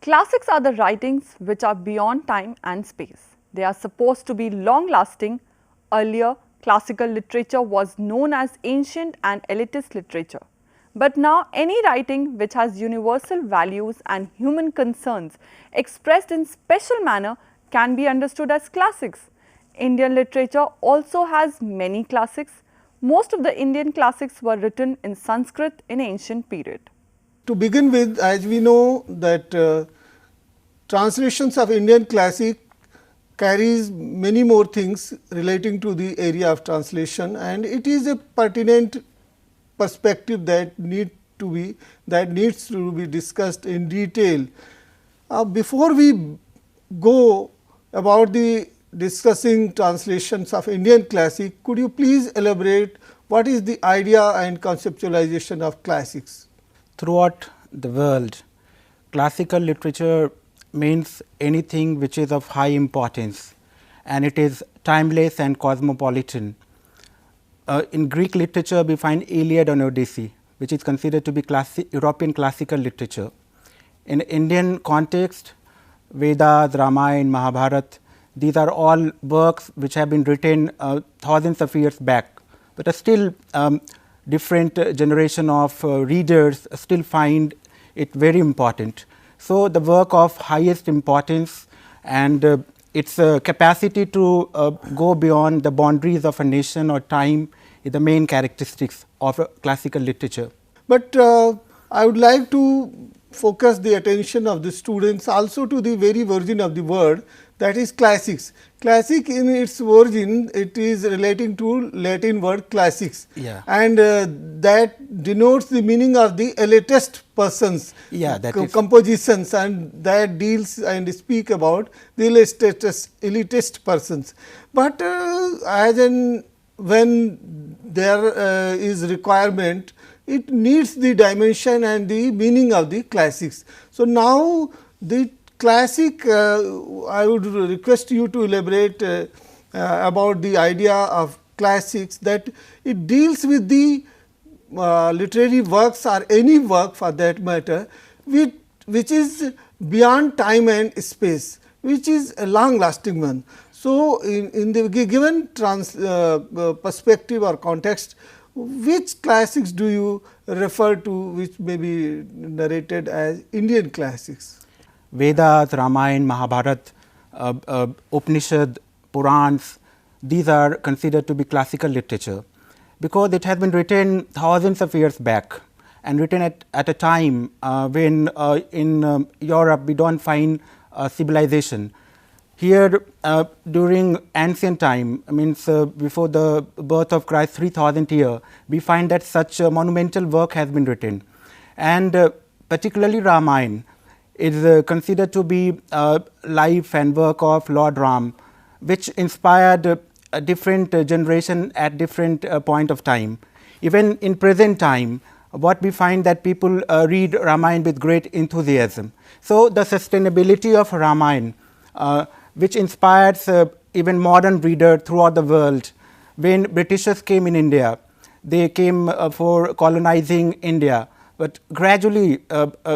Classics are the writings which are beyond time and space. They are supposed to be long-lasting. Earlier, classical literature was known as ancient and elitist literature. But now, any writing which has universal values and human concerns expressed in special manner can be understood as classics. Indian literature also has many classics. Most of the Indian classics were written in Sanskrit in ancient period. To begin with, as we know that translations of Indian classic carries many more things relating to the area of translation, and it is a pertinent perspective that needs to be discussed in detail. Before we go about the discussing translations of Indian classic, could you please elaborate what is the idea and conceptualization of classics? Throughout the world, classical literature means anything which is of high importance, and it is timeless and cosmopolitan. In Greek literature, we find Iliad and Odyssey, which is considered to be European classical literature. In Indian context, Vedas, Ramayana, Mahabharata, these are all works which have been written thousands of years back, but are still different generation of readers still find it very important. So, the work of highest importance and its capacity to go beyond the boundaries of a nation or time is the main characteristics of classical literature. But I would like to focus the attention of the students also to the very origin of the word, that is classics. Classic in its origin, it is relating to Latin word classics, and that denotes the meaning of the elitist persons, compositions, and that deals and speak about the elitist persons. But as in when there is requirement, it needs the dimension and the meaning of the classics. So, now the classic, I would request you to elaborate about the idea of classics, that it deals with the literary works or any work for that matter, which is beyond time and space, which is a long lasting one. So, in the given perspective or context, which classics do you refer to, which may be narrated as Indian classics? Vedas, Ramayana, Mahabharata, Upanishad, Purans, these are considered to be classical literature, because it has been written thousands of years back and written at a time when in Europe we do not find civilization. Here during ancient time, means before the birth of Christ 3000 years, we find that such a monumental work has been written, and particularly Ramayana is considered to be life and work of Lord Ram, which inspired a different generation at different point of time. Even in present time, what we find that people read Ramayana with great enthusiasm. So, the sustainability of Ramayana, which inspires even modern reader throughout the world. When Britishers came in India, they came for colonizing India, but gradually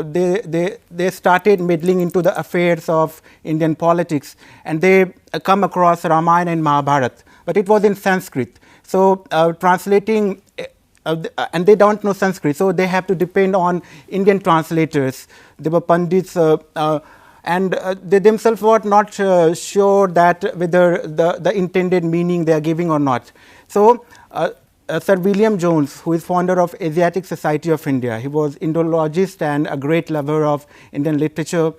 they started meddling into the affairs of Indian politics, and they come across Ramayana and Mahabharata, but it was in Sanskrit. So, translating and they do not know Sanskrit, so they have to depend on Indian translators. They were Pandits and they themselves were not sure that whether the intended meaning they are giving or not. So, Sir William Jones, who is founder of Asiatic Society of India, he was Indologist and a great lover of Indian literature.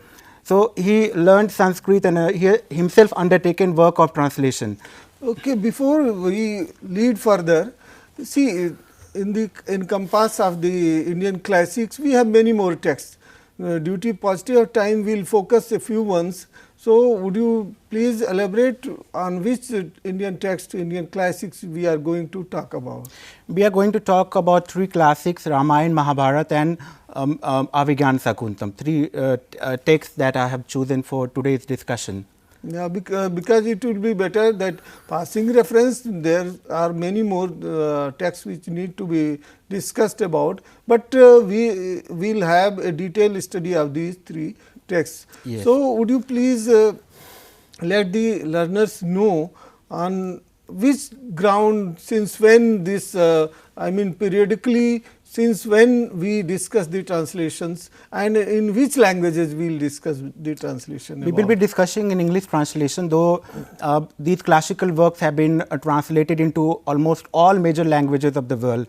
So, he learned Sanskrit and he himself undertaken work of translation. Okay, before we lead further, see in compass of the Indian classics, we have many more texts. Due to paucity of time, we will focus a few ones. So, would you please elaborate on which Indian text, Indian classics we are going to talk about? We are going to talk about three classics, Ramayana, Mahabharata and Abhigyan Sakuntam, three texts that I have chosen for today's discussion. Yeah, because it will be better that passing reference, there are many more texts which need to be discussed about, but we will have a detailed study of these three texts. Yes. So, would you please let the learners know on which ground, since when this I mean periodically, since when we discuss the translations, and in which languages we will discuss the translation We will be discussing in English translation, though these classical works have been translated into almost all major languages of the world: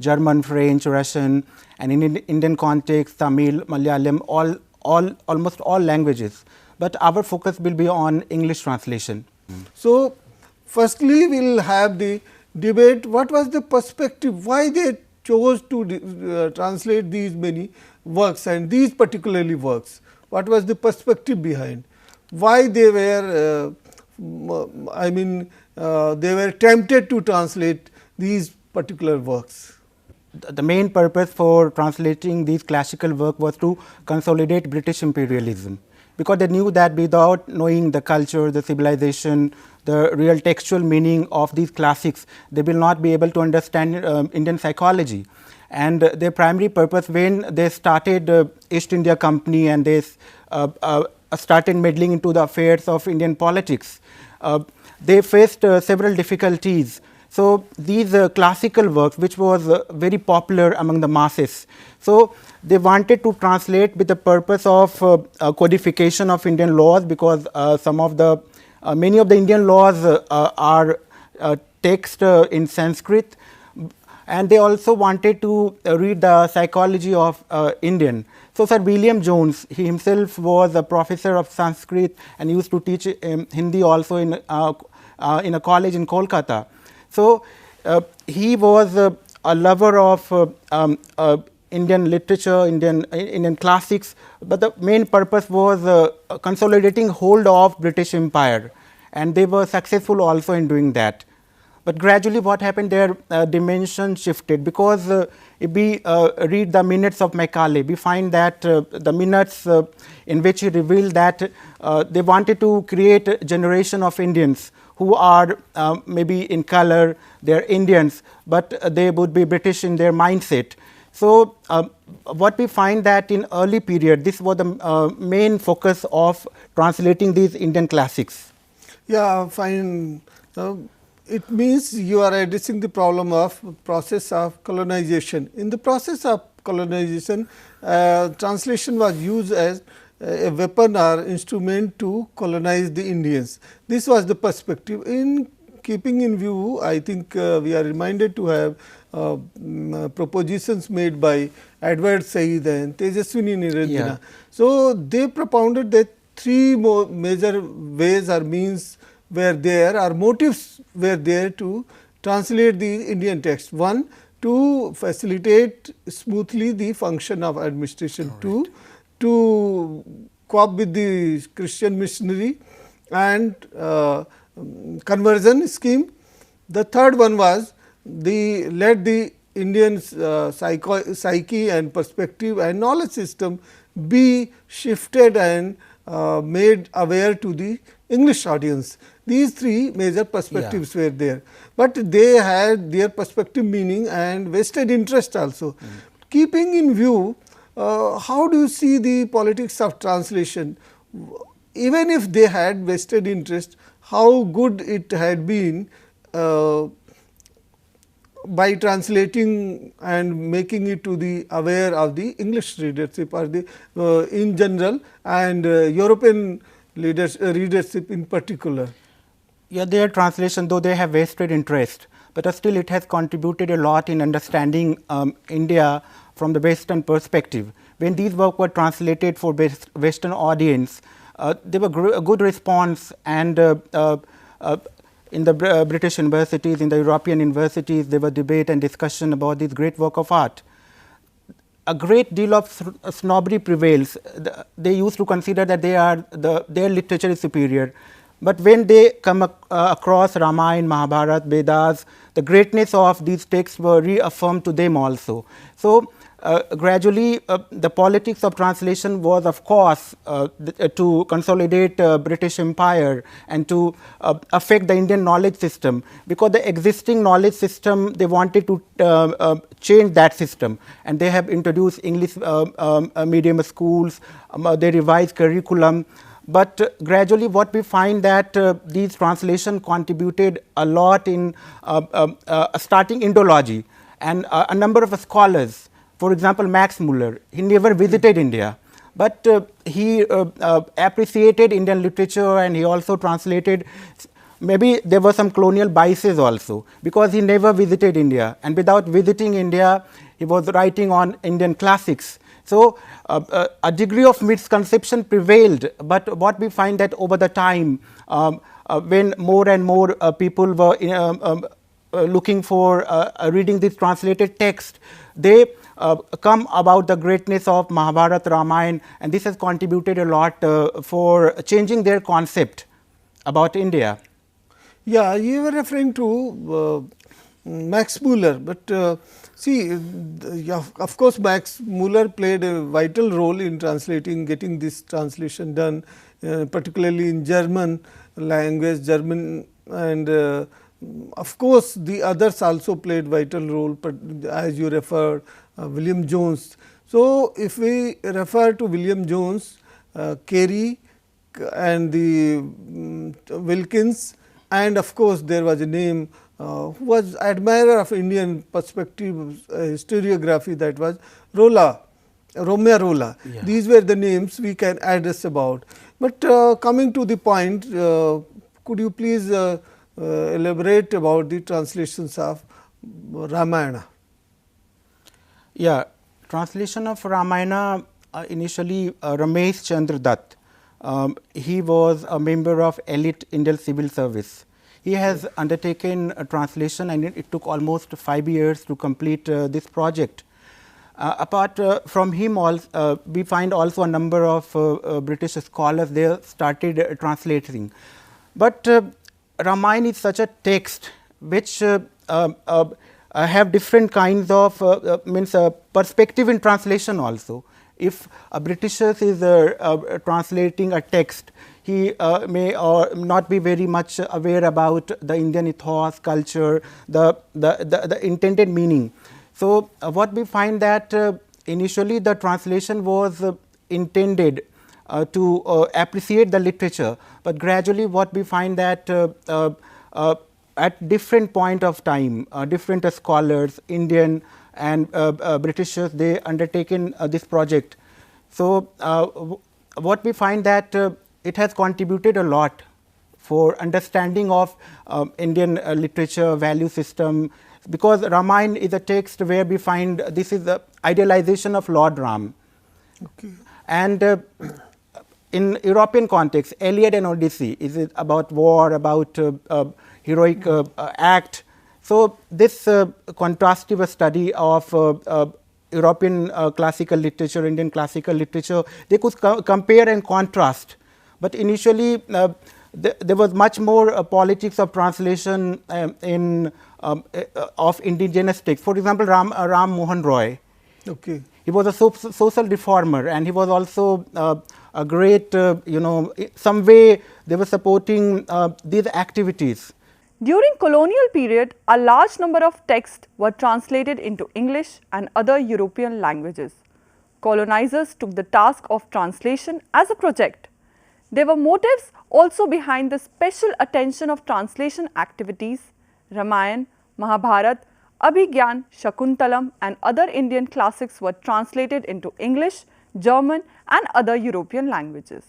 German, French, Russian, and in Indian context, Tamil, Malayalam, almost all languages. But our focus will be on English translation. So, firstly we will have the debate what was the perspective, why they chose to translate these many works and these particularly works, what was the perspective behind, why they were I mean they were tempted to translate these particular works. The main purpose for translating these classical works was to consolidate British imperialism, because they knew that without knowing the culture, the civilization, the real textual meaning of these classics, they will not be able to understand Indian psychology. And their primary purpose, when they started East India Company and they started meddling into the affairs of Indian politics, they faced several difficulties. So, these classical works, which was very popular among the masses, so they wanted to translate with the purpose of codification of Indian laws, because some of the many of the Indian laws are text in Sanskrit, and they also wanted to read the psychology of Indian. So, Sir William Jones, he himself was a professor of Sanskrit and used to teach Hindi also in a college in Kolkata. So, he was a lover of Indian literature, Indian classics, but the main purpose was consolidating hold of British Empire, and they were successful also in doing that. But gradually what happened, their dimension shifted, because if we read the minutes of Macaulay, we find that the minutes in which he revealed that they wanted to create a generation of Indians who are maybe in color, they are Indians, but they would be British in their mindset. So, what we find that in early period, this was the main focus of translating these Indian classics. Yeah, fine. It means you are addressing the problem of process of colonization. In the process of colonization, translation was used as a weapon or instrument to colonize the Indians. This was the perspective. In keeping in view, I think we are reminded to have propositions made by Edward Said and Tejaswini Niranjana. Yeah. So, they propounded that three more major ways or means were there, or motives were there to translate the Indian text. One, to facilitate smoothly the function of administration. Two, to cope with the Christian missionary and conversion scheme. The third one was let the Indian psyche and perspective and knowledge system be shifted and made aware to the English audience. These three major perspectives were there, but they had their perspective meaning and vested interest also. Keeping in view, how do you see the politics of translation? Even if they had vested interest, how good it had been by translating and making it to the aware of the English readership or the in general, and European readership in particular? Yeah, their translation, though they have vested interest, but still it has contributed a lot in understanding India from the Western perspective. When these works were translated for Western audience, they were a good response, and in the British universities, in the European universities, there were debate and discussion about this great work of art. A great deal of snobbery prevails. They used to consider that their literature is superior. But when they come across Ramayana, Mahabharata, Vedas, the greatness of these texts were reaffirmed to them also. So, gradually the politics of translation was, of course, to consolidate British Empire and to affect the Indian knowledge system, because the existing knowledge system, they wanted to change that system, and they have introduced English medium schools, they revised curriculum. But gradually what we find that these translations contributed a lot in starting Indology, and a number of scholars, for example Max Muller, he never visited India, but he appreciated Indian literature, and he also translated. Maybe there were some colonial biases also, because he never visited India, and without visiting India he was writing on Indian classics. So a degree of misconception prevailed, but what we find that over the time, when more and more people were looking for reading this translated text, they come about the greatness of Mahabharata, Ramayana, and this has contributed a lot for changing their concept about India. Yeah, you were referring to Max Muller, but see, of course, Max Muller played a vital role in translating, getting this translation done, particularly in German language, German, and of course, the others also played vital role, but as you referred, William Jones. So, if we refer to William Jones, Carey and the Wilkins, and of course, there was a name who was admirer of Indian perspective historiography, that was Romeo Rolla. Yeah. These were the names we can address about. But coming to the point, could you please elaborate about the translations of Ramayana? Yeah, translation of Ramayana, initially Ramesh Chandra Dutt. He was a member of elite Indian civil service. He has undertaken a translation, and it took almost 5 years to complete this project. Apart from him, we find also a number of British scholars, they started translating. But Ramayana is such a text which have different kinds of perspective in translation also. If a Britisher is translating a text, he may or not be very much aware about the Indian ethos, culture, the intended meaning. So what we find that initially the translation was intended to appreciate the literature, but gradually what we find that at different point of time, different scholars, Indian and Britishers, they undertaken this project. So what we find that it has contributed a lot for understanding of Indian literature, value system, because Ramayana is a text where we find this is the idealization of Lord Ram. Okay. And in European context, Iliad and Odyssey is about war, about heroic act. So this contrastive study of European classical literature, Indian classical literature, they could compare and contrast. But initially, there was much more politics of translation of indigenous texts. For example, Ram Mohan Roy. Okay. He was a social reformer, and he was also a great, some way they were supporting these activities. During colonial period, a large number of texts were translated into English and other European languages. Colonizers took the task of translation as a project. There were motives also behind the special attention of translation activities. Ramayana, Mahabharata, Abhigyan, Shakuntalam and other Indian classics were translated into English, German and other European languages.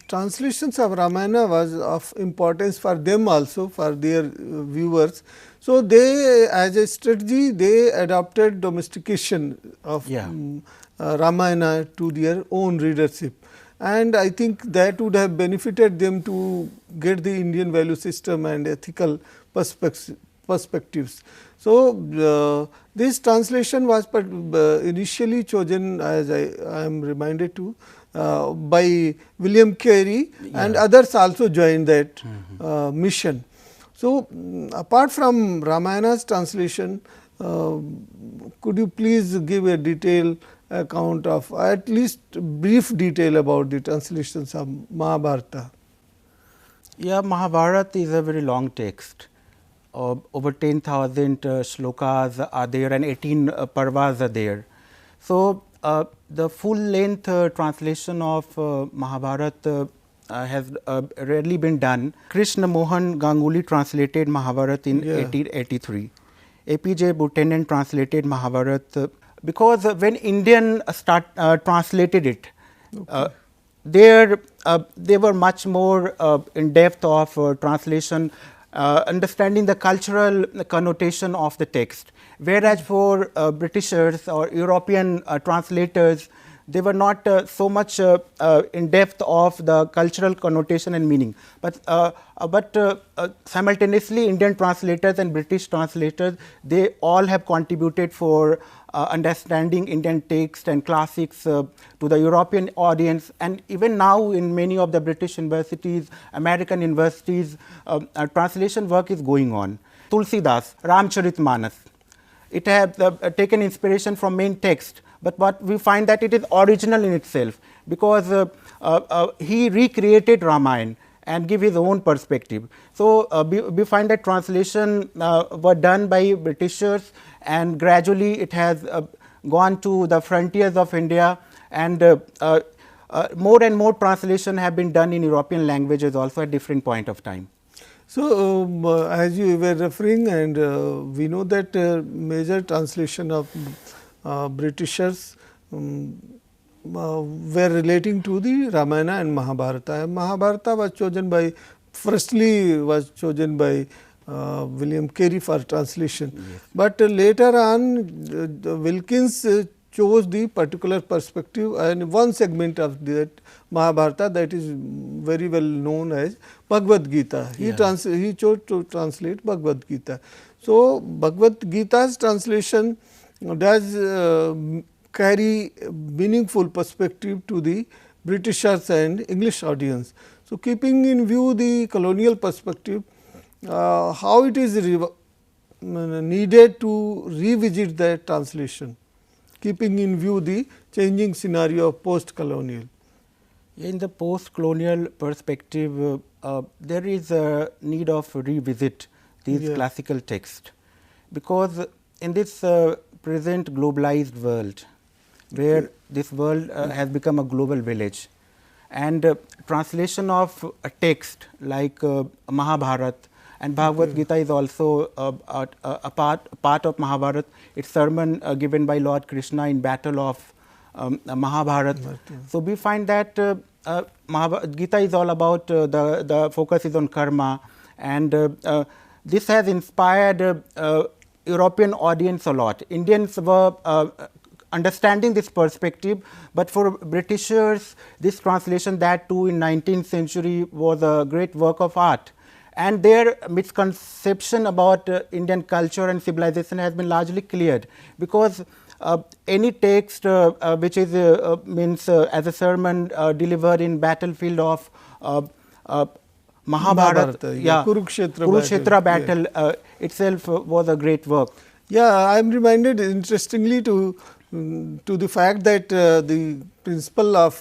Translations of Ramayana was of importance for them also, for their viewers. So, they as a strategy, they adopted domestication of Ramayana to their own readership. And I think that would have benefited them to get the Indian value system and ethical perspectives. So, this translation was initially chosen, as I am reminded to, by William Carey, and others also joined that mission. So, apart from Ramayana's translation, could you please give a detailed account of, at least brief detail about the translations of Mahabharata? Yeah, Mahabharata is a very long text. Over 10,000 shlokas are there and 18 parvas are there. So, the full length translation of Mahabharata has rarely been done. Krishna Mohan Ganguly translated Mahabharata in 1883. APJ Buchanan translated Mahabharata because when Indian translated it, they were much more in depth of translation, understanding the cultural connotation of the text. Whereas for Britishers or European translators, they were not so much in depth of the cultural connotation and meaning. But simultaneously, Indian translators and British translators, they all have contributed for understanding Indian text and classics to the European audience. And even now in many of the British universities, American universities, translation work is going on. Tulsidas, Ramcharitmanas, it has taken inspiration from main text, but what we find that it is original in itself, because he recreated Ramayana and give his own perspective. So, we find that translation were done by Britishers, and gradually it has gone to the frontiers of India, and more and more translation have been done in European languages also at different point of time. So, as you were referring, and we know that major translation of Britishers were relating to the Ramayana and Mahabharata. Mahabharata was chosen by, firstly was chosen by William Carey for translation, yes. But later on Wilkins chose the particular perspective and one segment of that Mahabharata that is very well known as Bhagavad-Gita. He chose to translate Bhagavad-Gita. So, Bhagavad-Gita's translation does carry meaningful perspective to the Britishers and English audience. So, keeping in view the colonial perspective, how it is needed to revisit that translation, keeping in view the changing scenario of post-colonial. In the post-colonial perspective, there is a need of revisit these classical texts, because in this present globalized world, where this world has become a global village, and translation of a text like Mahabharata, and Bhagavad-Gita is also a part of Mahabharata. It's sermon given by Lord Krishna in battle of Mahabharata. So, we find that Gita is all about the focus is on karma, and this has inspired European audience a lot. Indians were understanding this perspective, but for Britishers, this translation, that too in 19th century, was a great work of art. And their misconception about Indian culture and civilization has been largely cleared, because any text which is as a sermon delivered in battlefield of Mahabharata, Kurukshetra battle itself was a great work. Yeah, I am reminded interestingly to the fact that the principle of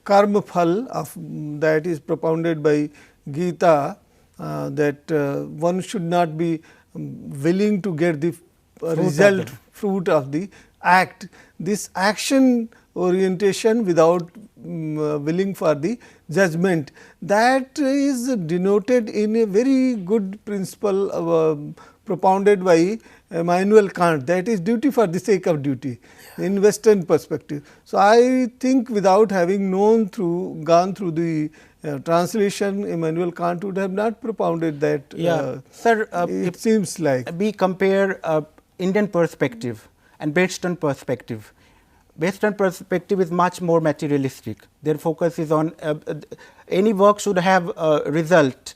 karma phal that is propounded by Gita, that one should not be willing to get the fruit of the act. This action orientation without willing for the judgment, that is denoted in a very good principle propounded by Immanuel Kant, that is duty for the sake of duty in Western perspective. So, I think without having gone through the translation, Immanuel Kant would have not propounded that. Sir, it seems like we compare Indian perspective and Western perspective. Western perspective is much more materialistic. Their focus is on any work should have a result.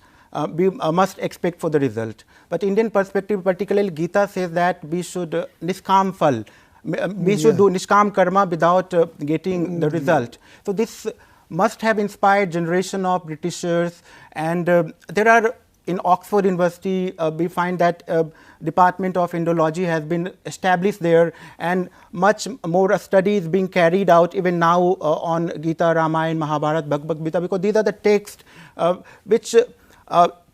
We must expect for the result. But Indian perspective, particularly Gita, says that we should niskam phal, we should do niskam karma without getting the result. So, this must have inspired generation of Britishers, and there are in Oxford University, we find that Department of Indology has been established there, and much more study is being carried out even now on Gita, Ramayana, Mahabharata, Bhagavad-Gita, because these are the texts which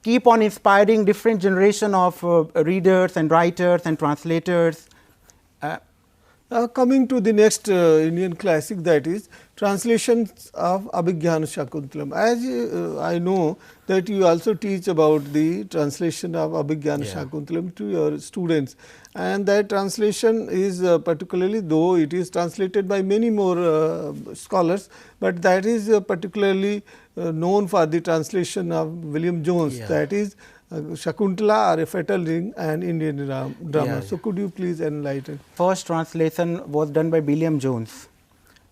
keep on inspiring different generation of readers and writers and translators. Coming to the next Indian classic, that is Translations of Abhigyana Shakuntalam. As I know that you also teach about the translation of Abhigyana Shakuntalam to your students, and that translation is particularly, though it is translated by many more scholars, but that is particularly known for the translation of William Jones, that is Shakuntala or a Fatal Ring and Indian drama. So, could you please enlighten? First translation was done by William Jones.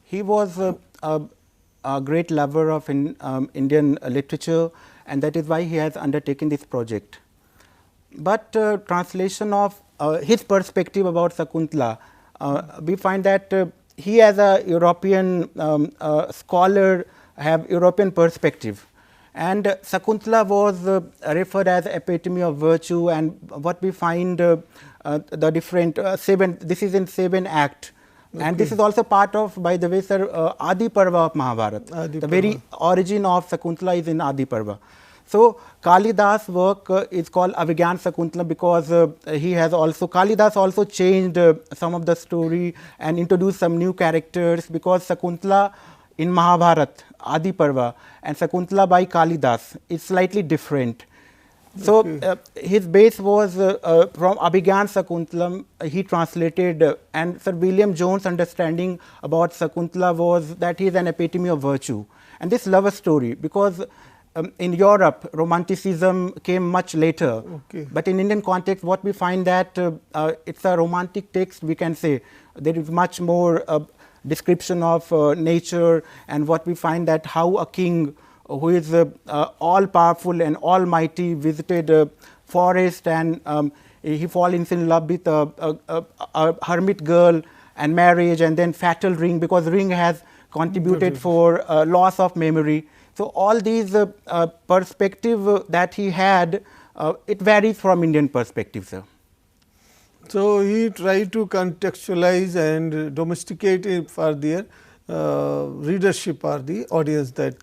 He was a great lover of Indian literature, and that is why he has undertaken this project. But translation of his perspective about Shakuntala, we find that he as a European scholar have European perspective. And Shakuntala was referred as epitome of virtue, and what we find the different this is in 7 acts. And this is also part of, by the way, sir, Adi Parva of Mahabharata. The very origin of Shakuntala is in Adi Parva. So Kalidas' work is called Abhigyan Shakuntala because he has also, Kalidas also changed some of the story and introduced some new characters, because Shakuntala in Mahabharata, Adi Parva, and Shakuntala by Kalidas is slightly different. So his base was from Abhigyan Shakuntalam, he translated, and Sir William Jones' understanding about Shakuntala was that he is an epitome of virtue. And this love story, because in Europe, Romanticism came much later. But in Indian context, what we find that it's a romantic text, we can say. There is much more description of nature, and what we find that how a king who is all powerful and almighty visited a forest, and he falls in love with a hermit girl and marriage, and then fatal ring, because ring has contributed for loss of memory. So all these perspective that he had, it varies from Indian perspective, sir. So he tried to contextualize and domesticate it for their readership or the audience that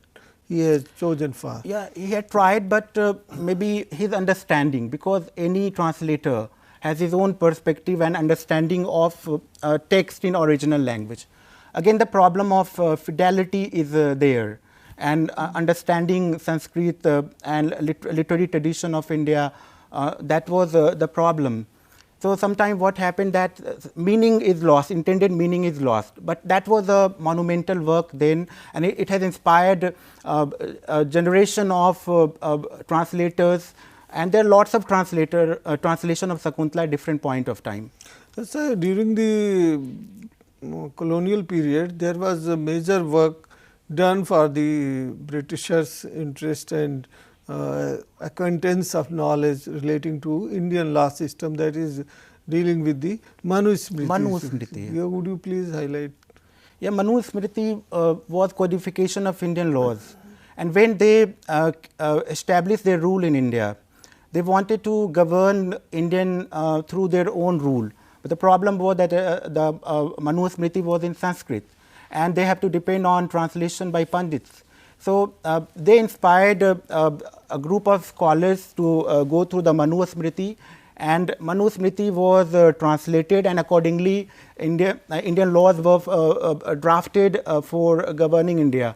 he has chosen for. Yeah, he had tried, but maybe his understanding, because any translator has his own perspective and understanding of text in original language. Again, the problem of fidelity is there, and understanding Sanskrit and literary tradition of India, that was the problem. So sometimes what happened that meaning is lost, intended meaning is lost, but that was a monumental work then, and it has inspired a generation of translators, and there are lots of translation of Shakuntala at different point of time. So during the colonial period, there was a major work done for the Britishers' interest and acquaintance of knowledge relating to Indian law system, that is dealing with the Manu Smriti. Manu Smriti. Yeah, would you please highlight? Yeah, Manu Smriti was codification of Indian laws, and when they established their rule in India, they wanted to govern Indian through their own rule. But the problem was that the Manu Smriti was in Sanskrit, and they have to depend on translation by Pandits. So they inspired a group of scholars to go through the Manu Smriti, and Manu Smriti was translated, and accordingly Indian laws were drafted for governing India.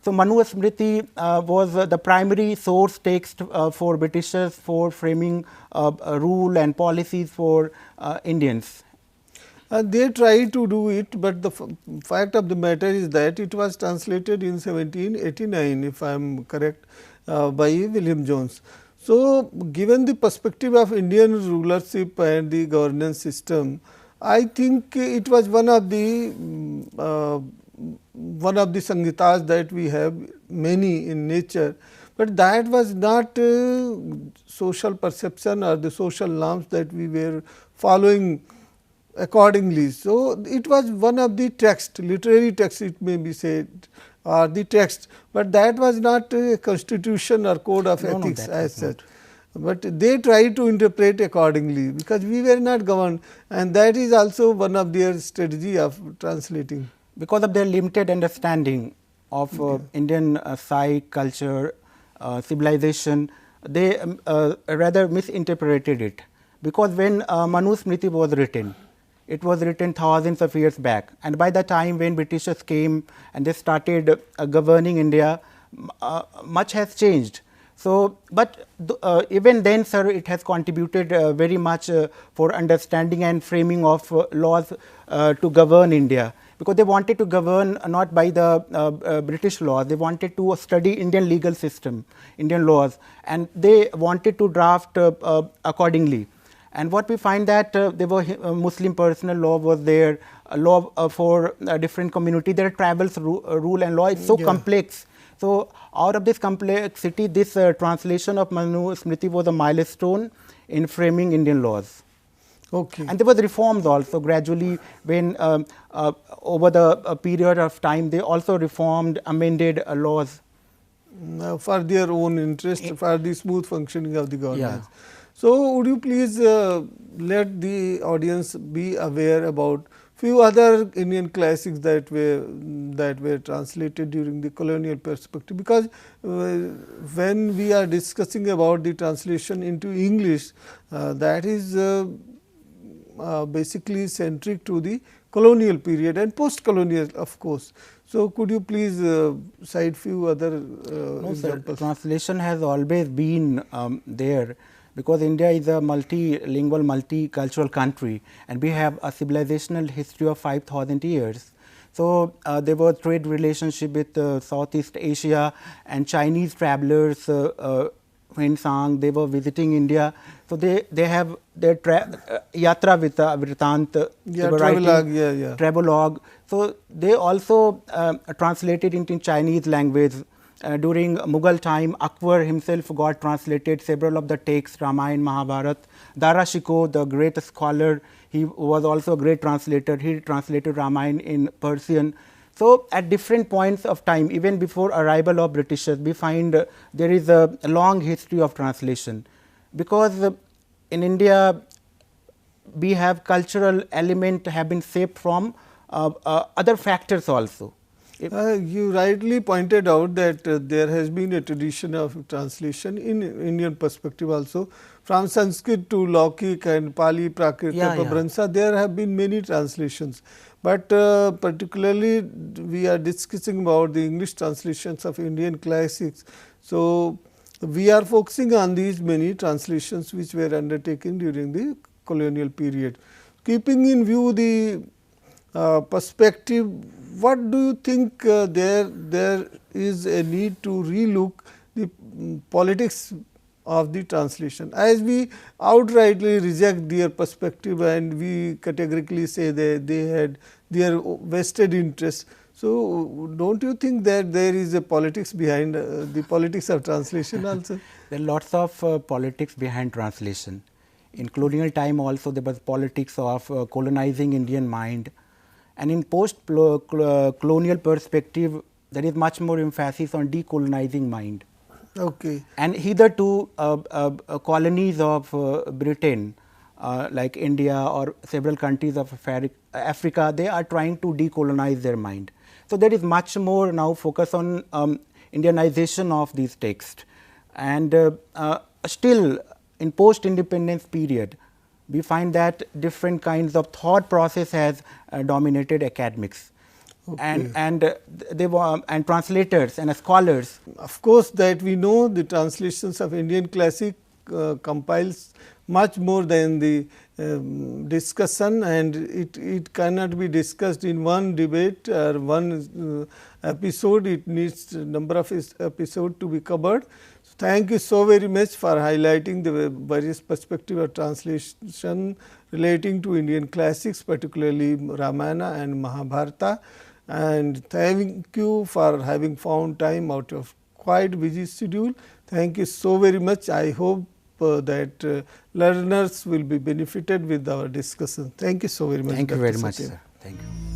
So Manu Smriti was the primary source text for Britishers for framing rule and policies for Indians. They tried to do it, but the fact of the matter is that it was translated in 1789, if I am correct, by William Jones. So, given the perspective of Indian rulership and the governance system, I think it was one of the Sangitas that we have many in nature, but that was not social perception or the social norms that we were following accordingly. So, it was one of the text, literary text it may be said, or the text, but that was not a constitution or code of ethics as such. but they try to interpret accordingly, because we were not governed, and that is also one of their strategy of translating. Because of their limited understanding of Indian psyche, culture, civilization, they rather misinterpreted it. Because when Manu Smriti was written, it was written thousands of years back, and by the time when Britishers came and they started governing India, much has changed. So, but even then, sir, it has contributed very much for understanding and framing of laws to govern India, because they wanted to govern not by the British laws, they wanted to study Indian legal system, Indian laws, and they wanted to draft accordingly. And what we find that there were Muslim personal law was there, law for different community, there are tribal rule and law, it's so complex. So, out of this complexity, this translation of Manu Smriti was a milestone in framing Indian laws. Okay. And there was reforms also gradually when over the period of time they also reformed, amended laws. For their own interest, for the smooth functioning of the government. Yeah. So, would you please let the audience be aware about few other Indian classics that were translated during the colonial perspective, because when we are discussing about the translation into English, that is basically centric to the colonial period and post-colonial, of course. So, could you please cite few other examples? Sir, translation has always been there, because India is a multilingual, multicultural country, and we have a civilizational history of 5,000 years. So, there was trade relationship with Southeast Asia, and Chinese travelers Huensang, they were visiting India. So, they have their Yatra Vritant, travelogue. So, they also translated into Chinese language. During Mughal time, Akbar himself got translated several of the texts, Ramayana, Mahabharata. Dara Shikoh, the great scholar, he was also a great translator. He translated Ramayana in Persian. So, at different points of time, even before arrival of Britishers, we find there is a long history of translation, because in India we have cultural element have been shaped from other factors also. You rightly pointed out that there has been a tradition of translation in Indian perspective also, from Sanskrit to Laukik and Pali, Prakrit, Apabhransa, there have been many translations. But particularly we are discussing about the English translations of Indian classics. So, we are focusing on these many translations which were undertaken during the colonial period. Keeping in view the perspective, what do you think there is a need to relook the politics of the translation, as we outrightly reject their perspective and we categorically say that they had their vested interest. So, don't you think that there is a politics behind the politics of translation also? There are lots of politics behind translation. In colonial time also there was politics of colonizing Indian mind. And in post-colonial perspective, there is much more emphasis on decolonizing mind. Okay. And hitherto colonies of Britain, like India or several countries of Africa, they are trying to decolonize their mind. So, there is much more now focus on Indianization of these texts. And still in post-independence period, we find that different kinds of thought process has dominated academics. Okay. And they were and translators and scholars. Of course, that we know the translations of Indian classic compiles much more than the discussion, and it cannot be discussed in one debate or one episode. It needs number of episodes to be covered. So, thank you so very much for highlighting the various perspectives of translation relating to Indian classics, particularly Ramayana and Mahabharata. And thank you for having found time out of quite busy schedule. Thank you so very much. I hope that learners will be benefited with our discussion. Thank you so very much. Thank you Dr. very much, Satya. sir. Thank you.